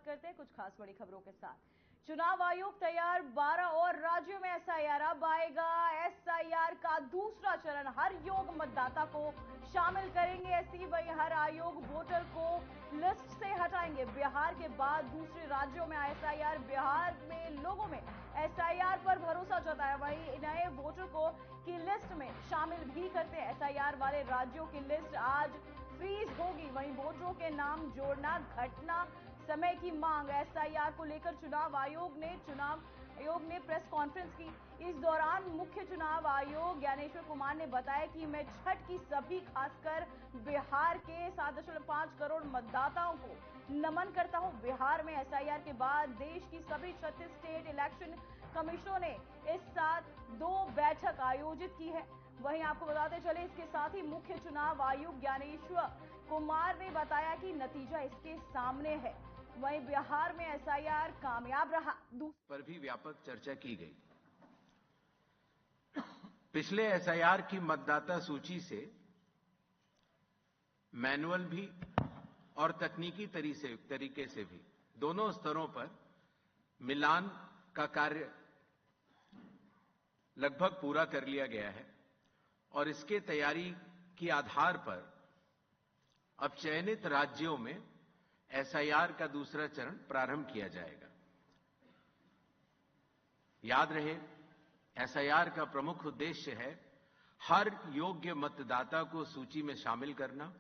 करते हैं कुछ खास बड़ी खबरों के साथ। चुनाव आयोग तैयार, 12 और राज्यों में एसआईआर अब आएगा। एसआईआर का दूसरा चरण हर योग्य मतदाता को शामिल करेंगे एससी, वहीं हर आयोग वोटर को लिस्ट से हटाएंगे। बिहार के बाद दूसरे राज्यों में एसआईआर, बिहार में लोगों में एसआईआर पर भरोसा जताया, वहीं नए वोटर को की लिस्ट में शामिल भी करते हैं। एसआईआर वाले राज्यों की लिस्ट आज फ्रीज होगी, वहीं वोटरों के नाम जोड़ना घटना समय की मांग। एसआईआर को लेकर चुनाव आयोग ने प्रेस कॉन्फ्रेंस की। इस दौरान मुख्य चुनाव आयोग ज्ञानेश्वर कुमार ने बताया कि मैं छठ की सभी, खासकर बिहार के 7.5 करोड़ मतदाताओं को नमन करता हूं। बिहार में एसआईआर के बाद देश की सभी 36 स्टेट इलेक्शन कमिश्नरों ने इस साथ 2 बैठक आयोजित की है। वहीं आपको बताते चले, इसके साथ ही मुख्य चुनाव आयुक्त ज्ञानेश्वर कुमार ने बताया कि नतीजा इसके सामने है। वहीं बिहार में एसआईआर कामयाब रहा पर भी व्यापक चर्चा की गई। पिछले एसआईआर की मतदाता सूची से मैनुअल भी और तकनीकी तरीके से भी दोनों स्तरों पर मिलान का कार्य लगभग पूरा कर लिया गया है और इसके तैयारी के आधार पर अब चयनित राज्यों में एसआईआर का दूसरा चरण प्रारंभ किया जाएगा। याद रहे, एसआईआर का प्रमुख उद्देश्य है हर योग्य मतदाता को सूची में शामिल करना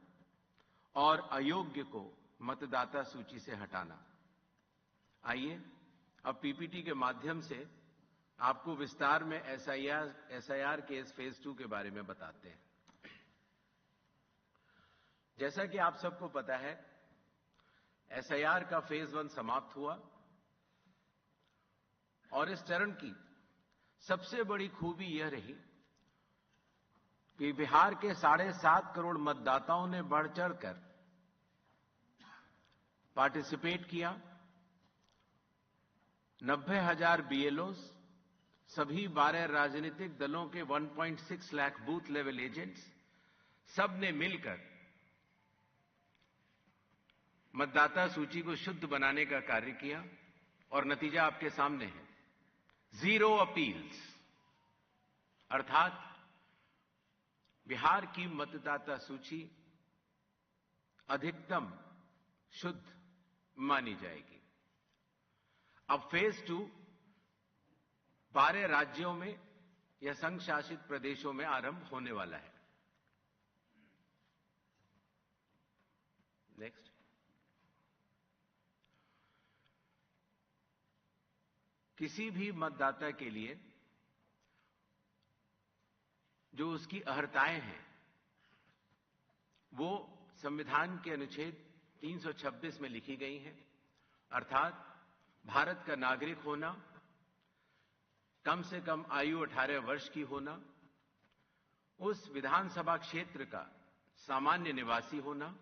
और अयोग्य को मतदाता सूची से हटाना। आइए अब पीपीटी के माध्यम से आपको विस्तार में एसआईआर के इस फेज 2 के बारे में बताते हैं। जैसा कि आप सबको पता है, एसआईआर का फेज 1 समाप्त हुआ और इस चरण की सबसे बड़ी खूबी यह रही कि बिहार के 7.5 करोड़ मतदाताओं ने बढ़ चढ़कर पार्टिसिपेट किया। 90,000 बीएलओस, सभी 12 राजनीतिक दलों के 1.6 लाख बूथ लेवल एजेंट्स, सब ने मिलकर मतदाता सूची को शुद्ध बनाने का कार्य किया और नतीजा आपके सामने है। 0 अपील्स, अर्थात बिहार की मतदाता सूची अधिकतम शुद्ध मानी जाएगी। अब फेज 2 12 राज्यों में या संघ शासित प्रदेशों में आरंभ होने वाला है। नेक्स्ट। किसी भी मतदाता के लिए जो उसकी अर्हताएं हैं वो संविधान के अनुच्छेद 326 में लिखी गई हैं, अर्थात भारत का नागरिक होना, कम से कम आयु 18 वर्ष की होना, उस विधानसभा क्षेत्र का सामान्य निवासी होना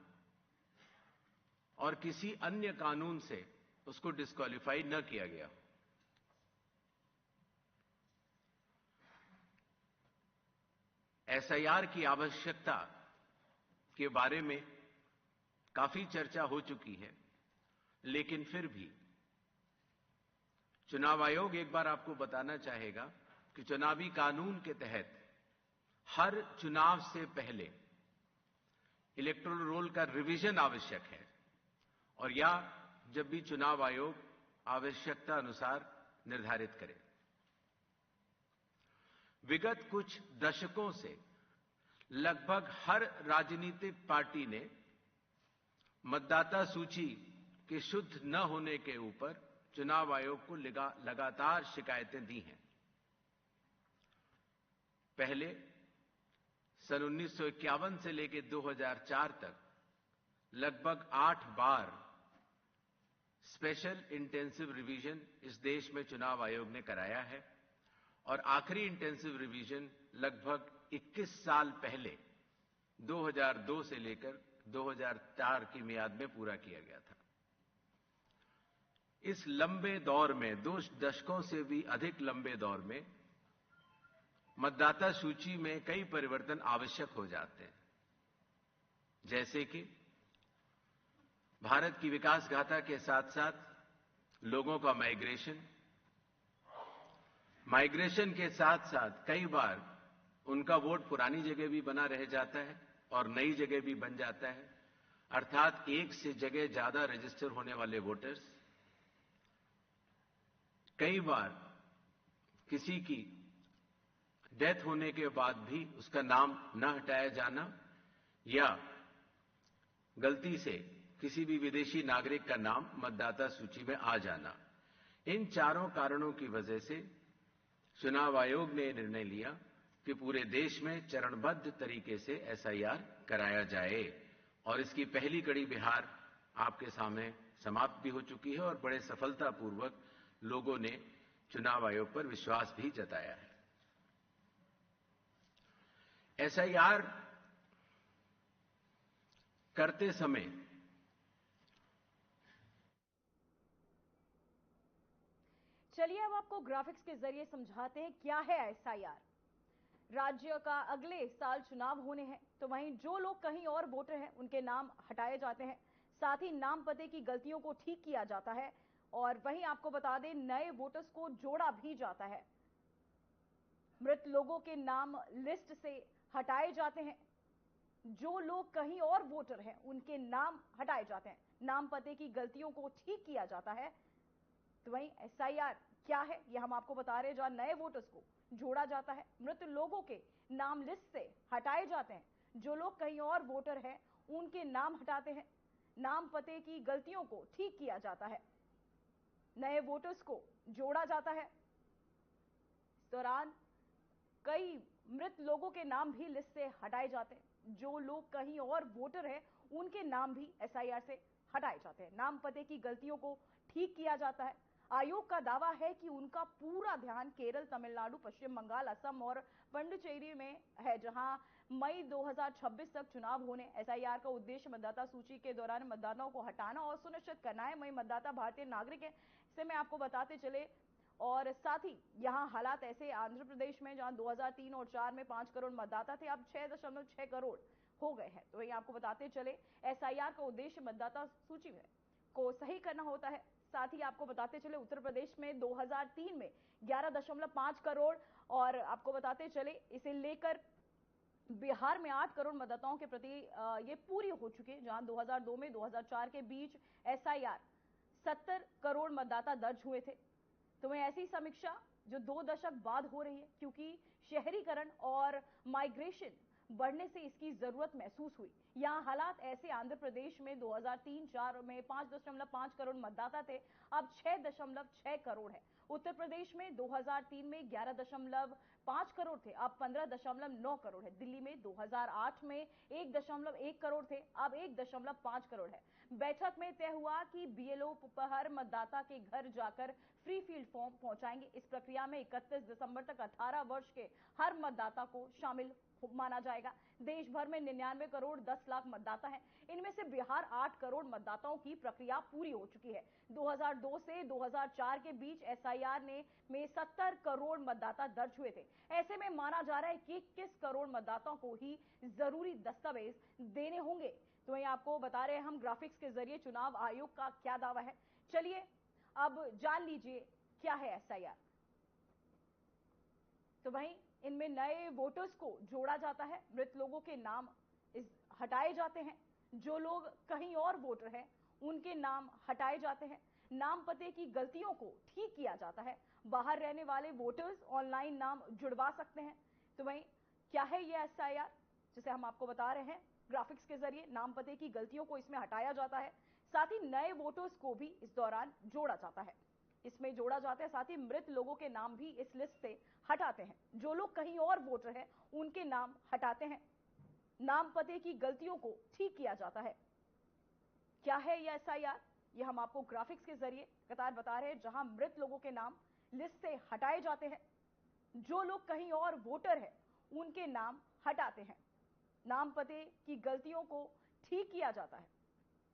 और किसी अन्य कानून से उसको डिस्क्वालीफाई न किया गया हो। एसआईआर की आवश्यकता के बारे में काफी चर्चा हो चुकी है, लेकिन फिर भी चुनाव आयोग एक बार आपको बताना चाहेगा कि चुनावी कानून के तहत हर चुनाव से पहले इलेक्टोरल रोल का रिवीजन आवश्यक है और या जब भी चुनाव आयोग आवश्यकता अनुसार निर्धारित करे। विगत कुछ दशकों से लगभग हर राजनीतिक पार्टी ने मतदाता सूची के शुद्ध न होने के ऊपर चुनाव आयोग को लगातार शिकायतें दी हैं। पहले सन 1951 से लेकर 2004 तक लगभग 8 बार स्पेशल इंटेंसिव रिवीजन इस देश में चुनाव आयोग ने कराया है और आखिरी इंटेंसिव रिवीजन लगभग 21 साल पहले 2002 से लेकर 2004 की मियाद में पूरा किया गया था। इस लंबे दौर में, 2 दशकों से भी अधिक लंबे दौर में मतदाता सूची में कई परिवर्तन आवश्यक हो जाते हैं, जैसे कि भारत की विकास गाथा के साथ साथ लोगों का माइग्रेशन के साथ साथ कई बार उनका वोट पुरानी जगह भी बना रह जाता है और नई जगह भी बन जाता है, अर्थात एक से जगह ज्यादा रजिस्टर होने वाले वोटर्स कई बार किसी की डेथ होने के बाद भी उसका नाम न हटाया जाना या गलती से किसी भी विदेशी नागरिक का नाम मतदाता सूची में आ जाना, इन चारों कारणों की वजह से चुनाव आयोग ने निर्णय लिया कि पूरे देश में चरणबद्ध तरीके से एसआईआर कराया जाए और इसकी पहली कड़ी बिहार आपके सामने समाप्त भी हो चुकी है और बड़े सफलतापूर्वक लोगों ने चुनाव आयोग पर विश्वास भी जताया है। एसआईआर करते समय चलिए अब आपको ग्राफिक्स के जरिए समझाते हैं क्या है एसआईआर। राज्य का अगले साल चुनाव होने हैं, तो वहीं जो लोग कहीं और वोटर हैं उनके नाम हटाए जाते हैं, साथ ही नाम पते की गलतियों को ठीक किया जाता है और वहीं आपको बता दें नए वोटर्स को जोड़ा भी जाता है। मृत लोगों के नाम लिस्ट से हटाए जाते हैं, जो लोग कहीं और वोटर हैं उनके नाम हटाए जाते हैं, नाम पते की गलतियों को ठीक किया जाता है। तो वहीं एसआईआर क्या है यह हम आपको बता रहे हैं, जहां नए वोटर्स को जोड़ा जाता है, मृत लोगों के नाम लिस्ट से हटाए जाते हैं, जो लोग कहीं और वोटर हैं उनके नाम हटाते हैं, नाम पते की गलतियों को ठीक किया जाता है, नए वोटर्स को जोड़ा जाता है। इस दौरान कई मृत लोगों के नाम भी लिस्ट से हटाए जाते हैं, जो लोग कहीं और वोटर हैं उनके नाम भी एसआईआर से हटाए जाते हैं, नाम पते की गलतियों को ठीक किया जाता है। आयोग का दावा है कि उनका पूरा ध्यान केरल, तमिलनाडु, पश्चिम बंगाल, असम और पुडुचेरी में है, जहां मई 2026 तक चुनाव होने। एसआईआर का उद्देश्य मतदाता सूची के दौरान मतदाताओं को हटाना और सुनिश्चित करना है। वहीं मतदाता भारतीय नागरिक है, इसे मैं आपको बताते चले। और साथ ही यहां हालात ऐसे आंध्र प्रदेश में, जहां 2003 और 4 में 5 करोड़ मतदाता थे, अब 6.6 करोड़ हो गए हैं। तो वही आपको बताते चले एसआईआर का उद्देश्य मतदाता सूची में को सही करना होता है। साथ ही आपको बताते चले उत्तर प्रदेश में 2003 में 11.5 करोड़ और आपको बताते चले इसे लेकर बिहार में 8 करोड़ मतदाताओं के प्रति ये पूरी हो चुकी है, जहां 2002 में 2004 के बीच एसआईआर 70 करोड़ मतदाता दर्ज हुए थे। तो वह ऐसी समीक्षा जो 2 दशक बाद हो रही है, क्योंकि शहरीकरण और माइग्रेशन बढ़ने से इसकी जरूरत महसूस हुई। यहां हालात ऐसे आंध्र प्रदेश में 2003-4 में 5.5 करोड़ मतदाता थे, अब 6.6 करोड़ है। उत्तर प्रदेश में 2003 में 11.5 करोड़ थे, अब 15.9 करोड़ है। दिल्ली में 2008 में 1.1 करोड़ थे, अब 1.5 करोड़ है। बैठक में तय हुआ कि बीएलओ हर मतदाता के घर जाकर फ्री फील्ड फॉर्म पहुंचाएंगे। इस प्रक्रिया में 31 दिसंबर तक 18 वर्ष के हर मतदाता को शामिल माना जाएगा। देश भर में 99 करोड़ 10 लाख मतदाता हैं, इनमें से बिहार 8 करोड़ मतदाताओं की प्रक्रिया पूरी हो चुकी है। 2002 से 2004 के बीच एसआईआर में 70 करोड़ मतदाता दर्ज हुए थे। ऐसे में माना जा रहा है कि 21 करोड़ मतदाताओं को ही जरूरी दस्तावेज देने होंगे। तो वहीं आपको बता रहे हैं हम ग्राफिक्स के जरिए चुनाव आयोग का क्या दावा है। चलिए अब जान लीजिए क्या है एसआईआर। तो वहीं इनमें नए वोटर्स को जोड़ा जाता है, मृत लोगों के नाम हटाए जाते हैं, जो लोग कहीं और वोटर हैं उनके नाम हटाए जाते हैं, नाम पते की गलतियों को ठीक किया जाता है, बाहर रहने वाले वोटर्स ऑनलाइन नाम जुड़वा सकते हैं। तो वहीं क्या है यह एसआईआर, जिसे हम आपको बता रहे हैं ग्राफिक्स के जरिए, नाम पते की गलतियों को इसमें हटाया जाता है, साथ ही नए वोटर्स को भी इस दौरान जोड़ा जाता है, इसमें जोड़ा जाता है, साथ ही मृत लोगों के नाम भी इस लिस्ट से हटाते हैं, जो लोग कहीं और वोटर हैं उनके नाम हटाते हैं, नाम पते की गलतियों को ठीक किया जाता है। क्या है यह एसआईआर, यह हम आपको ग्राफिक्स के जरिए लगातार बता रहे हैं, जहां मृत लोगों के नाम लिस्ट से हटाए जाते हैं, जो लोग कहीं और वोटर हैं उनके नाम हटाते हैं, नाम पते की गलतियों को ठीक किया जाता है,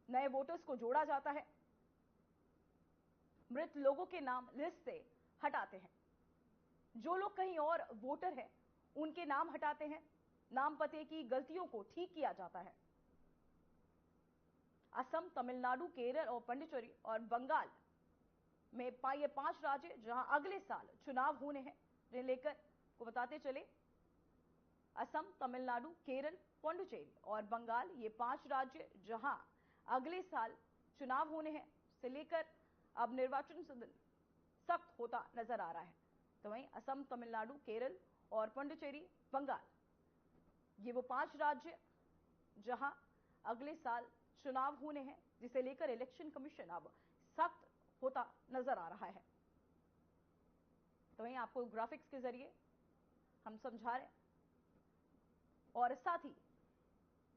नए वोटर्स को जोड़ा जाता है, मृत लोगों के नाम लिस्ट से हटाते हैं, जो लोग कहीं और वोटर हैं उनके नाम हटाते हैं, नाम पते की गलतियों को ठीक किया जाता है। असम, तमिलनाडु, केरल और पुडुचेरी और बंगाल में पाए 5 राज्य जहां अगले साल चुनाव होने हैं, जिन्हें लेकर को बताते चले। असम, तमिलनाडु, केरल, पुडुचेरी और बंगाल, ये 5 राज्य जहां अगले साल चुनाव होने हैं, से लेकर अब निर्वाचन सख्त होता नजर आ रहा है। तो वहीं असम, तमिलनाडु, केरल और पुडुचेरी, बंगाल, ये वो 5 राज्य जहां अगले साल चुनाव होने हैं, जिसे लेकर इलेक्शन कमीशन अब सख्त होता नजर आ रहा है। तो वहीं आपको ग्राफिक्स के जरिए हम समझा रहे हैं, और साथ ही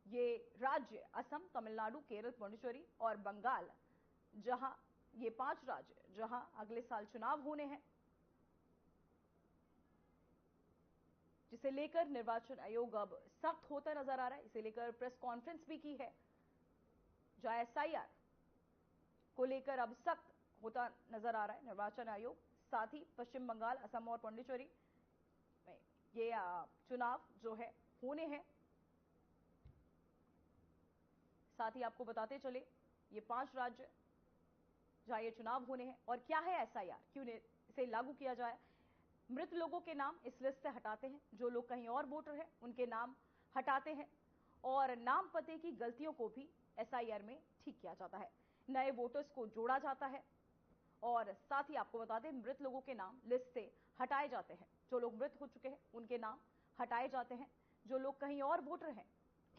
ये राज्य असम, तमिलनाडु, केरल, पुडुचेरी और बंगाल, जहां ये 5 राज्य जहां अगले साल चुनाव होने हैं, जिसे लेकर निर्वाचन आयोग अब सख्त होता नजर आ रहा है। इसे लेकर प्रेस कॉन्फ्रेंस भी की है, जहां एसआईआर को लेकर अब सख्त होता नजर आ रहा है निर्वाचन आयोग। साथ ही पश्चिम बंगाल, असम और पुडुचेरी में ये चुनाव जो है होने हैं। साथ ही आपको बताते चले, ये 5 राज्य जहां ये चुनाव होने हैं। और क्या है एसआईआर, क्यों इसे लागू किया जाए? मृत लोगों के नाम इस लिस्ट से हटाते हैं, जो लोग कहीं और वोटर हैं उनके नाम हटाते हैं, और नाम पते की गलतियों को भी एसआईआर में ठीक किया जाता है। नए वोटर्स को जोड़ा जाता है, और साथ ही आपको बता दें, मृत लोगों के नाम लिस्ट से हटाए जाते हैं। जो लोग मृत हो चुके हैं उनके नाम हटाए जाते हैं, जो लोग कहीं और वोटर हैं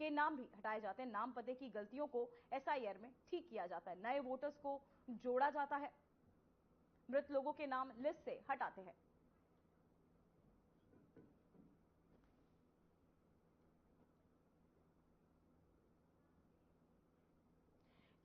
के नाम भी हटाए जाते हैं। नाम पते की गलतियों को एसआईआर में ठीक किया जाता है, नए वोटर्स को जोड़ा जाता है, मृत लोगों के नाम लिस्ट से हटाते हैं।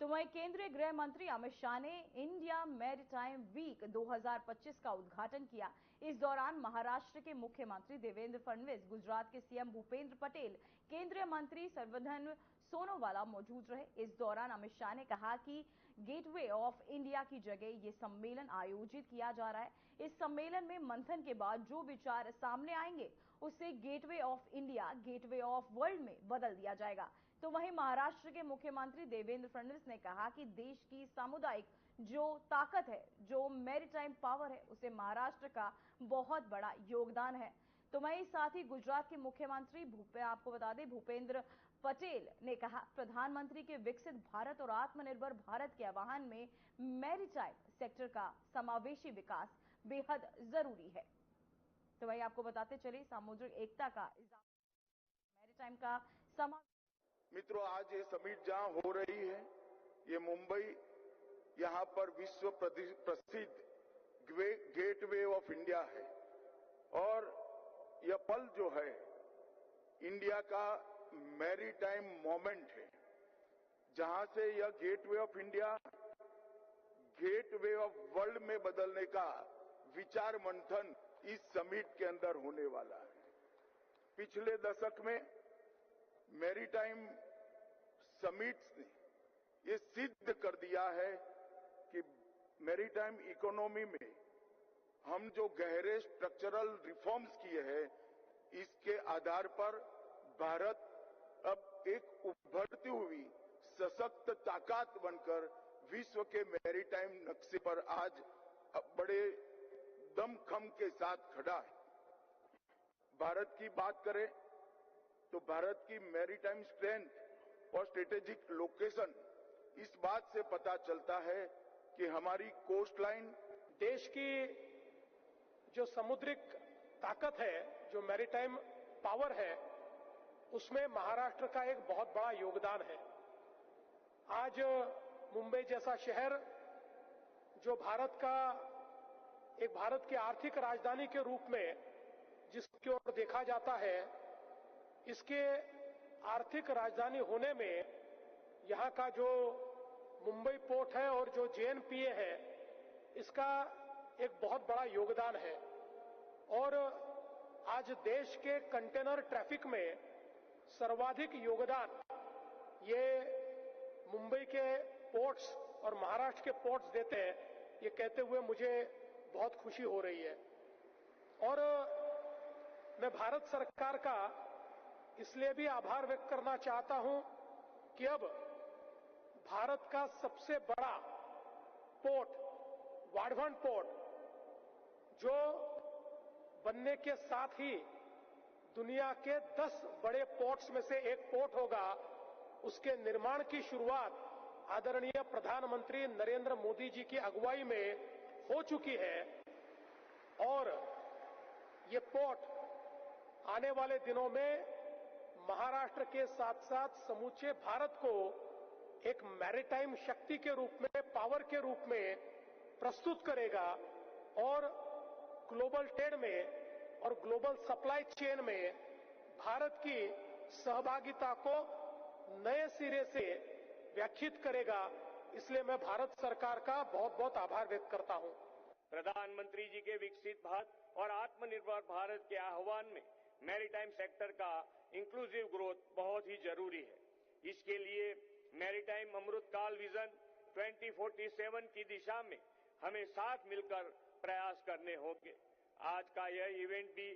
तो वहीं केंद्रीय गृह मंत्री अमित शाह ने इंडिया मैरीटाइम वीक 2025 का उद्घाटन किया। इस दौरान महाराष्ट्र के मुख्यमंत्री देवेंद्र फडणवीस, गुजरात के सीएम भूपेंद्र पटेल, केंद्रीय मंत्री सर्बानंद सोनोवाल मौजूद रहे। इस दौरान अमित शाह ने कहा कि गेटवे ऑफ इंडिया की जगह ये सम्मेलन आयोजित किया जा रहा है। इस सम्मेलन में मंथन के बाद जो विचार सामने आएंगे, उसे gateway of India, gateway of world में बदल दिया जाएगा। तो वहीं महाराष्ट्र के मुख्यमंत्री देवेंद्र फडणवीस ने कहा कि देश की सामुदायिक जो ताकत है, जो मैरीटाइम पावर है, उसे महाराष्ट्र का बहुत बड़ा योगदान है। तो वहीं साथ ही गुजरात के मुख्यमंत्री आपको बता दें, भूपेंद्र पटेल ने कहा, प्रधानमंत्री के विकसित भारत और आत्मनिर्भर भारत के आह्वान में मैरीटाइम सेक्टर का समावेशी विकास बेहद जरूरी है। तो वहीं आपको बताते चले, सामुद्रिक एकता का मैरीटाइम का समावेश। मित्रों, आज ये समिट जहां हो रही है, ये मुंबई, यहां पर विश्व प्रसिद्ध गेटवे ऑफ इंडिया है, और यह पल जो है इंडिया का मैरीटाइम मोमेंट है, जहां से यह gateway of India gateway of world में बदलने का विचार मंथन इस समिट के अंदर होने वाला है। पिछले दशक में मैरीटाइम समिट्स ने ये सिद्ध कर दिया है कि मैरीटाइम इकोनॉमी में हम जो गहरे स्ट्रक्चरल रिफॉर्म्स किए हैं, इसके आधार पर भारत अब एक उभरती हुई सशक्त ताकत बनकर विश्व के मैरीटाइम नक्शे पर आज बड़े दमखम के साथ खड़ा है। भारत की बात करें तो भारत की मैरीटाइम स्ट्रेंथ और स्ट्रेटेजिक लोकेशन इस बात से पता चलता है कि हमारी कोस्ट लाइन, देश की जो समुद्रिक ताकत है, जो मैरीटाइम पावर है, उसमें महाराष्ट्र का एक बहुत बड़ा योगदान है। आज मुंबई जैसा शहर, जो भारत की आर्थिक राजधानी के रूप में जिसकी ओर देखा जाता है, इसके आर्थिक राजधानी होने में यहां का जो मुंबई पोर्ट है और जो जेएनपीए है, इसका एक बहुत बड़ा योगदान है। और आज देश के कंटेनर ट्रैफिक में सर्वाधिक योगदान ये मुंबई के पोर्ट्स और महाराष्ट्र के पोर्ट्स देते हैं, ये कहते हुए मुझे बहुत खुशी हो रही है। और मैं भारत सरकार का इसलिए भी आभार व्यक्त करना चाहता हूं कि अब भारत का सबसे बड़ा पोर्ट वाढवण पोर्ट, जो बनने के साथ ही दुनिया के 10 बड़े पोर्ट्स में से एक पोर्ट होगा, उसके निर्माण की शुरुआत आदरणीय प्रधानमंत्री नरेंद्र मोदी जी की अगुवाई में हो चुकी है और ये पोर्ट आने वाले दिनों में महाराष्ट्र के साथ साथ समूचे भारत को एक मैरीटाइम शक्ति के रूप में, पावर के रूप में प्रस्तुत करेगा और ग्लोबल ट्रेड में और ग्लोबल सप्लाई चेन में भारत की सहभागिता को नए सिरे से व्याख्यायित करेगा। इसलिए मैं भारत सरकार का बहुत बहुत आभार व्यक्त करता हूं। प्रधानमंत्री जी के विकसित भारत और आत्मनिर्भर भारत के आह्वान में मैरीटाइम सेक्टर का इंक्लूसिव ग्रोथ बहुत ही जरूरी है। इसके लिए मैरीटाइम अमृतकाल विजन 2047 की दिशा में हमें साथ मिलकर प्रयास करने होंगे। आज का यह इवेंट भी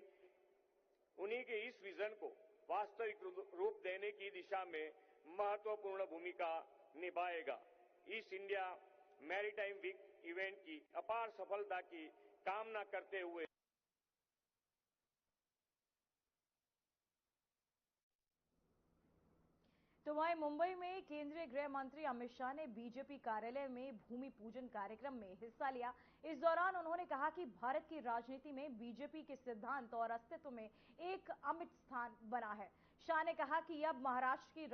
उन्हीं के इस विजन को वास्तविक रूप देने की दिशा में महत्वपूर्ण भूमिका निभाएगा। इस इंडिया मैरीटाइम वीक इवेंट की अपार सफलता की कामना करते हुए तो वहीं मुंबई में केंद्रीय गृह मंत्री अमित शाह ने बीजेपी कार्यालय में भूमि पूजन कार्यक्रम में हिस्सा लिया। इस दौरान उन्होंने कहा कि भारत की राजनीति में बीजेपी के सिद्धांत और अस्तित्व में एक अमिट स्थान बना है। शाह ने कहा कि अब महाराष्ट्र की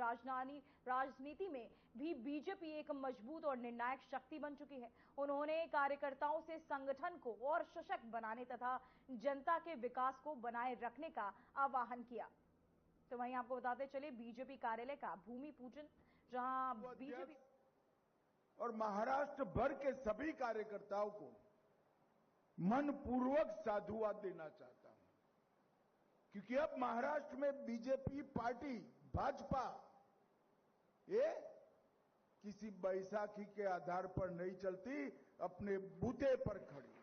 राजनीति में भी बीजेपी एक मजबूत और निर्णायक शक्ति बन चुकी है। उन्होंने कार्यकर्ताओं से संगठन को और सशक्त बनाने तथा जनता के विकास को बनाए रखने का आह्वान किया। तो वहीं आपको बताते चले बीजेपी कार्यालय का भूमि पूजन, जहां बीजेपी और महाराष्ट्र भर के सभी कार्यकर्ताओं को मनपूर्वक साधुवाद देना चाहता हूं, क्योंकि अब महाराष्ट्र में बीजेपी पार्टी, भाजपा, ये किसी बैसाखी के आधार पर नहीं चलती, अपने बूते पर खड़ी।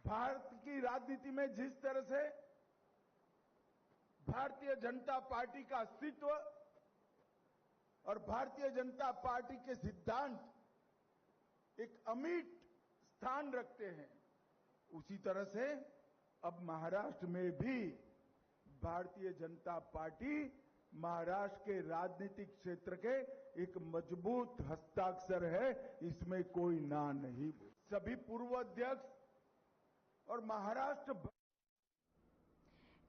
भारत की राजनीति में जिस तरह से भारतीय जनता पार्टी का अस्तित्व और भारतीय जनता पार्टी के सिद्धांत एक अमिट स्थान रखते हैं, उसी तरह से अब महाराष्ट्र में भी भारतीय जनता पार्टी महाराष्ट्र के राजनीतिक क्षेत्र के एक मजबूत हस्ताक्षर है, इसमें कोई ना नहीं। सभी पूर्व अध्यक्ष और महाराष्ट्र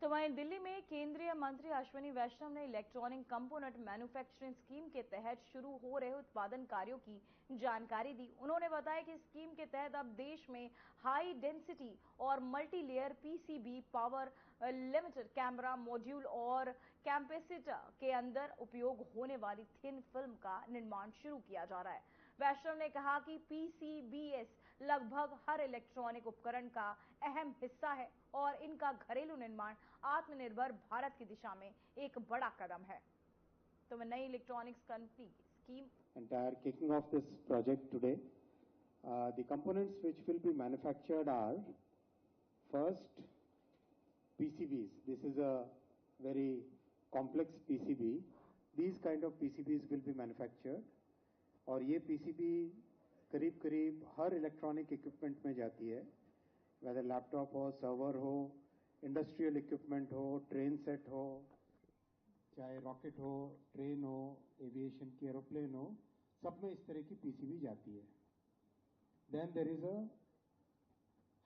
तो वहीं दिल्ली में केंद्रीय मंत्री अश्विनी वैष्णव ने इलेक्ट्रॉनिक कंपोनेंट मैन्युफैक्चरिंग स्कीम के तहत शुरू हो रहे उत्पादन कार्यों की जानकारी दी। उन्होंने बताया कि स्कीम के तहत अब देश में हाई डेंसिटी और multi layer PCB, power limited camera module और कैपेसिटर के अंदर उपयोग होने वाली थिन फिल्म का निर्माण शुरू किया जा रहा है। वैष्णव ने कहा कि पीसीबीएस लगभग हर इलेक्ट्रॉनिक उपकरण का अहम हिस्सा है और इनका घरेलू निर्माण आत्मनिर्भर भारत की दिशा में एक बड़ा कदम है। तो नई electronics company scheme entire kicking off this project today. The components which will be manufactured are first PCBs. This is a very complex PCB. These kind of PCBs will be manufactured. और ये PCB करीब करीब हर electronic equipment में जाती है, whether laptop हो, server हो, industrial equipment हो, ट्रेन सेट हो, चाहे रॉकेट हो, ट्रेन हो, एविएशन की एरोप्लेन हो, सब में इस तरह की PCB जाती है। Then there is a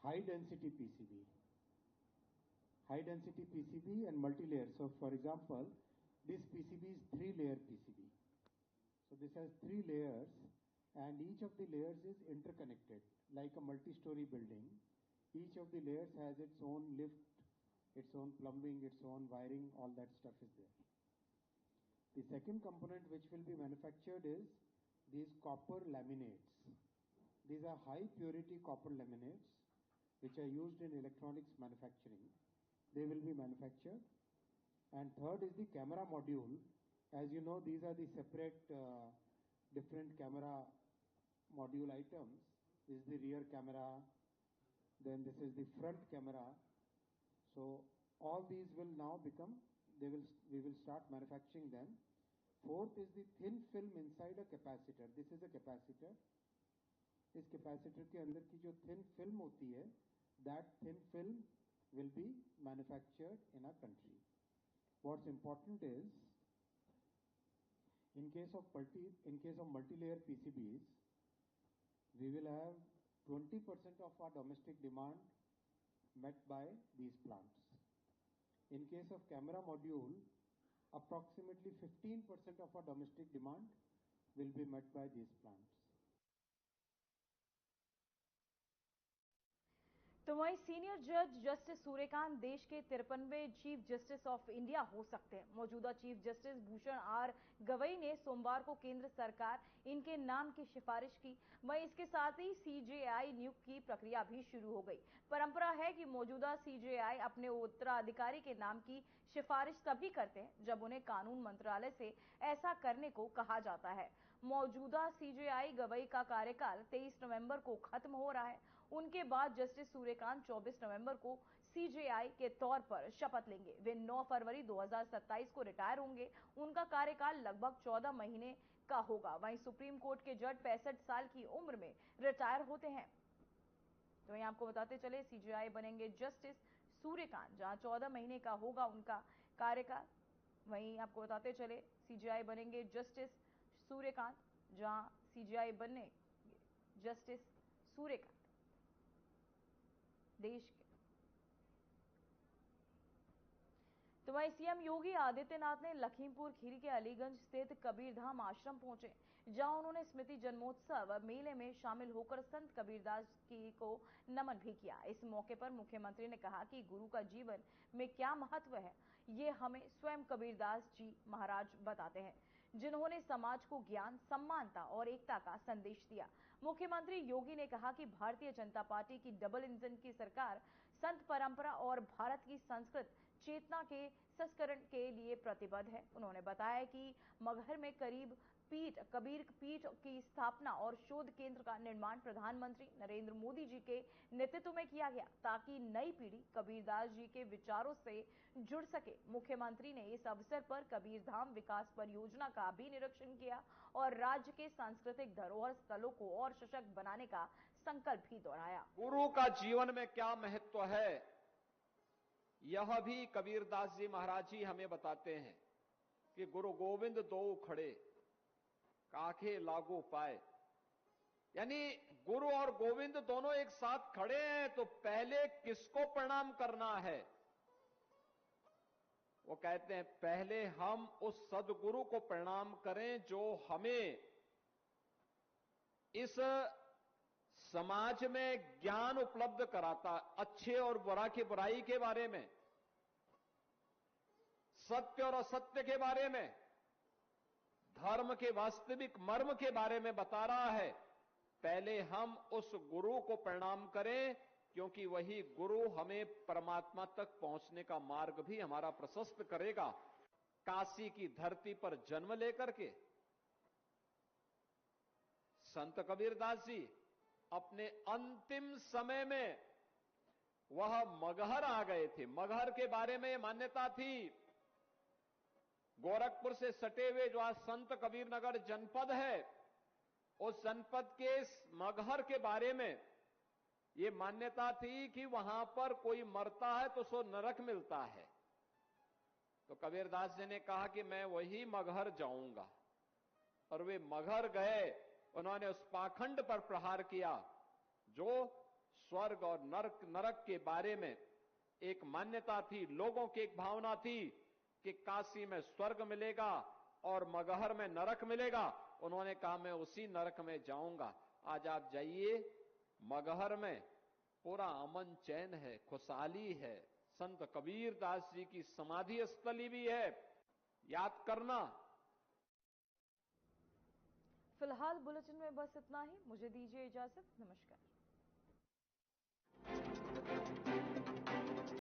high density PCB, high density PCB and multi-layer. So for example, this PCB is 3-layer PCB. So this has 3 layers and each of the layers is interconnected like a multi-story building. Each of the layers has its own lift, its own plumbing, its own wiring, all that stuff is there. The second component which will be manufactured is these copper laminates. These are high purity copper laminates which are used in electronics manufacturing. They will be manufactured. And third is the camera module. As you know, these are the separate different camera module items. This is the rear camera, then this is the front camera. So all these will now become, we will start manufacturing them. Fourth is the thin film inside a capacitor. This is a capacitor. इस capacitor के अंदर की जो thin film होती है, that thin film will be manufactured in our country. What's important is, in case of multi-layer PCBs, we will have 20% of our domestic demand met by these plants. In case of camera module, approximately 15% of our domestic demand will be met by these plants. तो वहीं senior जज justice Suryakant देश के 53वें chief justice of India हो सकते हैं। मौजूदा chief justice Bhushan R Gavai ने सोमवार को केंद्र सरकार इनके नाम की सिफारिश की। वहीं इसके साथ ही सीजेआई नियुक्ति की प्रक्रिया भी शुरू हो गई। परंपरा है कि मौजूदा सीजेआई अपने उत्तराधिकारी के नाम की सिफारिश तभी करते हैं जब उन्हें कानून मंत्रालय से ऐसा करने को कहा जाता है। मौजूदा सीजेआई गवई का कार्यकाल 23 नवंबर को खत्म हो रहा है। उनके बाद जस्टिस सूर्यकांत 24 नवंबर को सीजेआई के तौर पर शपथ लेंगे। वे 9 फरवरी 2027 को रिटायर होंगे। उनका कार्यकाल लगभग 14 महीने का होगा। वहीं सुप्रीम कोर्ट के जज 65 साल की उम्र में रिटायर होते हैं। तो वहीं आपको बताते चले, सीजेआई बनेंगे जस्टिस सूर्यकांत, जहां 14 महीने का होगा उनका कार्यकाल। वहीं आपको बताते चले, सीजेआई बनेंगे जस्टिस सूर्यकांत, जहां सीजेआई बने जस्टिस सूर्यकांत देश के। तो वहीं सीएम योगी आदित्यनाथ ने लखीमपुर खीरी के अलीगंज स्थित कबीरधाम आश्रम पहुंचे, जहां उन्होंने स्मृति जन्मोत्सव मेले में शामिल होकर संत कबीरदास जी को नमन भी किया। इस मौके पर मुख्यमंत्री ने कहा कि गुरु का जीवन में क्या महत्व है, ये हमें स्वयं कबीरदास जी महाराज बताते हैं, जिन्होंने समाज को ज्ञान, समानता और एकता का संदेश दिया। मुख्यमंत्री योगी ने कहा कि भारतीय जनता पार्टी की डबल इंजन की सरकार संत परंपरा और भारत की संस्कृत चेतना के संस्करण के लिए प्रतिबद्ध है। उन्होंने बताया कि मगहर में कबीर पीठ की स्थापना और शोध केंद्र का निर्माण प्रधानमंत्री नरेंद्र मोदी जी के नेतृत्व में किया गया, ताकि नई पीढ़ी कबीरदास जी के विचारों से जुड़ सके। मुख्यमंत्री ने इस अवसर पर कबीरधाम विकास परियोजना का भी निरीक्षण किया और राज्य के सांस्कृतिक धरोहर स्थलों को और सशक्त बनाने का संकल्प भी दोहराया। गुरु का जीवन में क्या महत्व है, यह भी कबीरदास जी महाराज जी हमें बताते हैं कि गुरु गोविंद दो खड़े काखे लागू पाए। यानी गुरु और गोविंद दोनों एक साथ खड़े हैं, तो पहले किसको प्रणाम करना है? वो कहते हैं पहले हम उस सदगुरु को प्रणाम करें जो हमें इस समाज में ज्ञान उपलब्ध कराता, अच्छे और बुराई के बारे में, सत्य और असत्य के बारे में, धर्म के वास्तविक मर्म के बारे में बता रहा है। पहले हम उस गुरु को प्रणाम करें, क्योंकि वही गुरु हमें परमात्मा तक पहुंचने का मार्ग भी हमारा प्रशस्त करेगा। काशी की धरती पर जन्म लेकर के संत कबीरदास जी अपने अंतिम समय में वह मगहर आ गए थे। मगहर के बारे में मान्यता थी, गोरखपुर से सटे हुए जो आज संत कबीरनगर जनपद है, उस जनपद के मगहर के बारे में ये मान्यता थी कि वहां पर कोई मरता है तो सो नरक मिलता है। तो कबीरदास जी ने कहा कि मैं वही मगहर जाऊंगा, और वे मगहर गए। उन्होंने उस पाखंड पर प्रहार किया जो स्वर्ग और नरक के बारे में एक मान्यता थी, लोगों की एक भावना थी कि काशी में स्वर्ग मिलेगा और मगहर में नरक मिलेगा। उन्होंने कहा मैं उसी नरक में जाऊंगा। आज आप जाइए, मगहर में पूरा अमन चैन है, खुशहाली है। संत कबीरदास जी की समाधि स्थली भी है, याद करना। फिलहाल बुलेटिन में बस इतना ही। मुझे दीजिए इजाजत। नमस्कार।